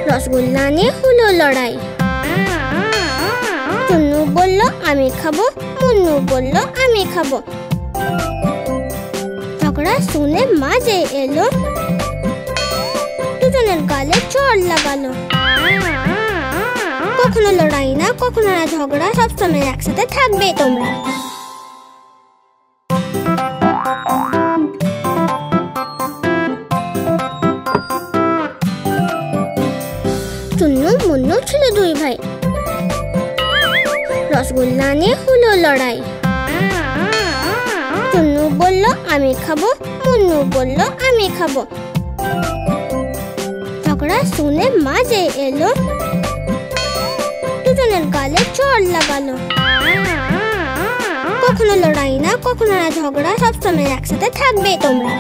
রসগোল্লা নিয়ে হলো লড়াই। টুন্নু বলল আমি খাবো, মুন্নু বলল আমি খাবো। ঝগড়া শুনে মা যে এলো, দুজনের গালে চড় লাগালো। কখনো লড়াই না, কখনো না ঝগড়া, সবসময় একসাথে থাকবে তোমরা। টুন্নু মুন্নু ছিল দুই ভাই, রসগোল্লা নিয়ে হলো লড়াই। টুন্নু বলল আমি খাবো, মুন্নু বলল আমি খাবো। ঝগড়া শুনে মা যে এলো, দুজনের গালে চড় লাগালো। কখনো লড়াই না, কখনো না ঝগড়া, সবসময় একসাথে থাকবে তোমরা।